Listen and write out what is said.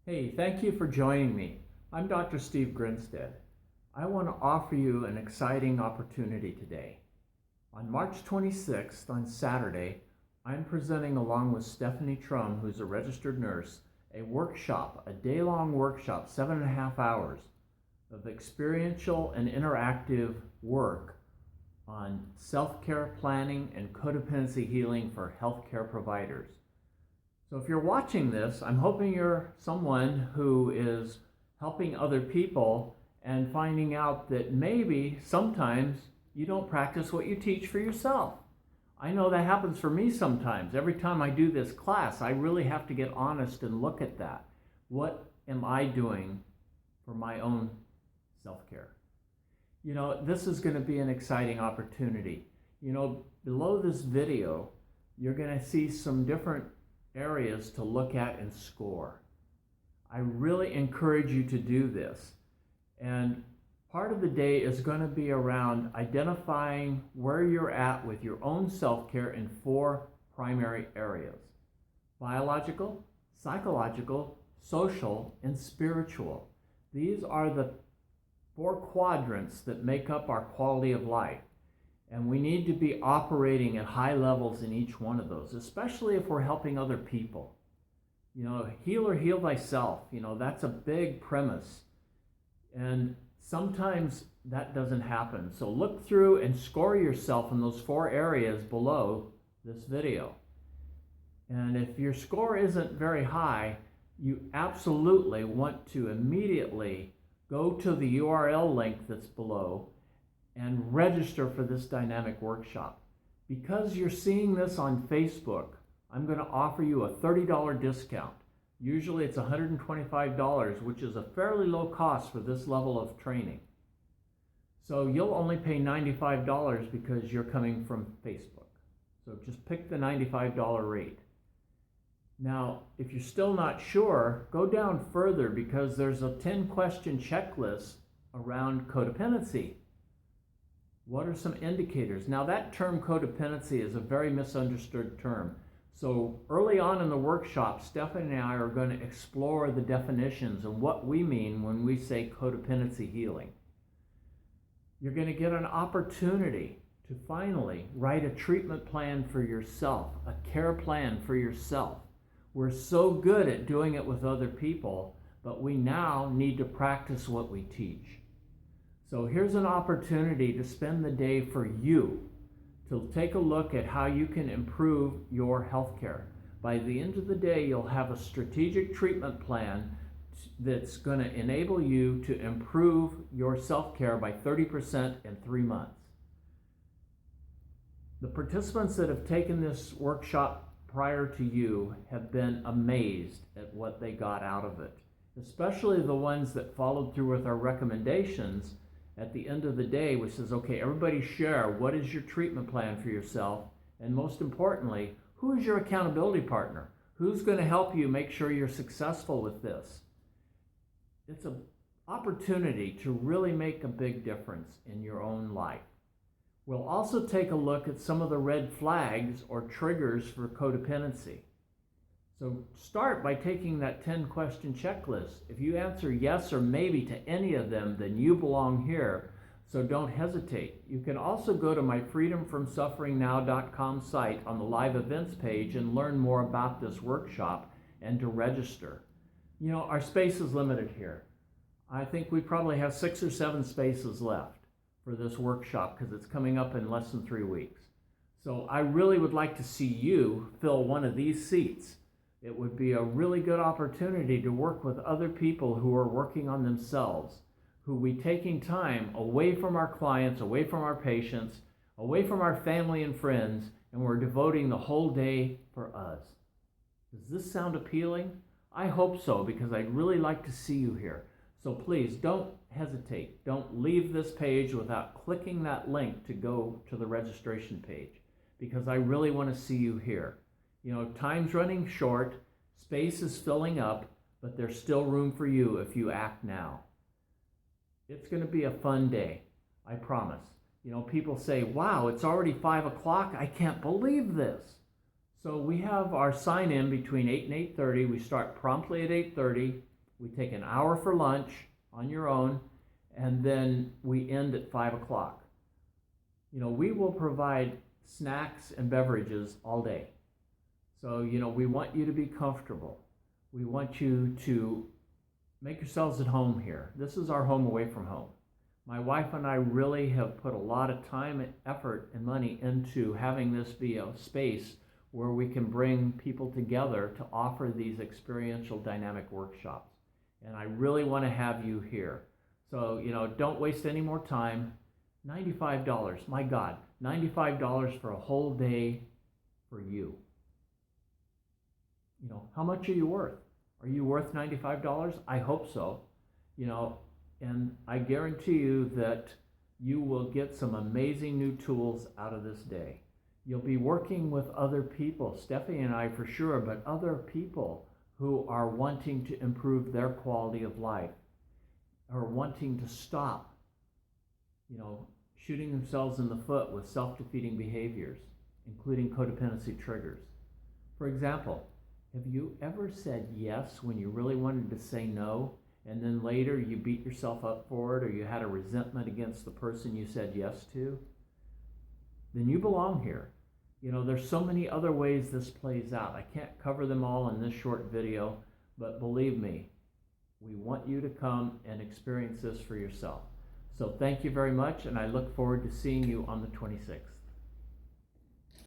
Hey, thank you for joining me. I'm Dr. Steve Grinstead. I want to offer you an exciting opportunity today. On March 26th, on Saturday, I'm presenting along with Stephanie Trum, who's a registered nurse, a workshop, a day-long workshop, 7.5 hours of experiential and interactive work on self-care planning and codependency healing for healthcare providers. So if you're watching this, I'm hoping you're someone who is helping other people and finding out that maybe sometimes you don't practice what you teach for yourself. I know that happens for me sometimes. Every time I do this class, I really have to get honest and look at that. What am I doing for my own self-care? This is going to be an exciting opportunity. Below this video, you're going to see some different areas to look at and score. I really encourage you to do this. And part of the day is going to be around identifying where you're at with your own self-care in 4 primary areas: biological, psychological, social, and spiritual. These are the 4 quadrants that make up our quality of life. And we need to be operating at high levels in each one of those, especially if we're helping other people. Heal or heal thyself, that's a big premise. And sometimes that doesn't happen. So look through and score yourself in those 4 areas below this video. And if your score isn't very high, you absolutely want to immediately go to the URL link that's below and register for this dynamic workshop. Because you're seeing this on Facebook, I'm going to offer you a $30 discount. Usually it's $125, which is a fairly low cost for this level of training. So you'll only pay $95 because you're coming from Facebook. So just pick the $95 rate. Now, if you're still not sure, go down further because there's a 10-question checklist around codependency. What are some indicators? Now, that term codependency is a very misunderstood term. So early on in the workshop, Stephanie and I are going to explore the definitions and what we mean when we say codependency healing. You're going to get an opportunity to finally write a treatment plan for yourself, a care plan for yourself. We're so good at doing it with other people, but we now need to practice what we teach. So here's an opportunity to spend the day for you, to take a look at how you can improve your health care. By the end of the day, you'll have a strategic treatment plan that's going to enable you to improve your self-care by 30% in 3 months. The participants that have taken this workshop prior to you have been amazed at what they got out of it, especially the ones that followed through with our recommendations at the end of the day, which says, okay, everybody share what is your treatment plan for yourself, and most importantly, who is your accountability partner? Who's going to help you make sure you're successful with this? It's an opportunity to really make a big difference in your own life. We'll also take a look at some of the red flags or triggers for codependency. So start by taking that 10-question checklist. If you answer yes or maybe to any of them, then you belong here, so don't hesitate. You can also go to my freedomfromsufferingnow.com site on the live events page and learn more about this workshop and to register. Our space is limited here. I think we probably have 6 or 7 spaces left for this workshop because it's coming up in less than 3 weeks. So I really would like to see you fill one of these seats. It would be a really good opportunity to work with other people who are working on themselves, who we taking time away from our clients, away from our patients, away from our family and friends, and we're devoting the whole day for us. Does this sound appealing? I hope so, because I'd really like to see you here. So please don't hesitate. Don't leave this page without clicking that link to go to the registration page, because I really want to see you here. Time's running short, space is filling up, but there's still room for you if you act now. It's going to be a fun day, I promise. People say, wow, it's already 5 o'clock. I can't believe this. So we have our sign-in between 8 and 8:30. We start promptly at 8:30. We take an hour for lunch on your own, and then we end at 5 o'clock. We will provide snacks and beverages all day. So, we want you to be comfortable. We want you to make yourselves at home here. This is our home away from home. My wife and I really have put a lot of time and effort and money into having this be a space where we can bring people together to offer these experiential dynamic workshops. And I really want to have you here. So, don't waste any more time. $95, my God, $95 for a whole day for you. How much are you worth? Are you worth $95? I hope so. And I guarantee you that you will get some amazing new tools out of this day. You'll be working with other people, Steffi and I for sure, but other people who are wanting to improve their quality of life, or wanting to stop, shooting themselves in the foot with self-defeating behaviors, including codependency triggers. For example, have you ever said yes when you really wanted to say no, and then later you beat yourself up for it, or you had a resentment against the person you said yes to? Then you belong here. There's so many other ways this plays out. I can't cover them all in this short video, but believe me, we want you to come and experience this for yourself. So thank you very much, and I look forward to seeing you on the 26th.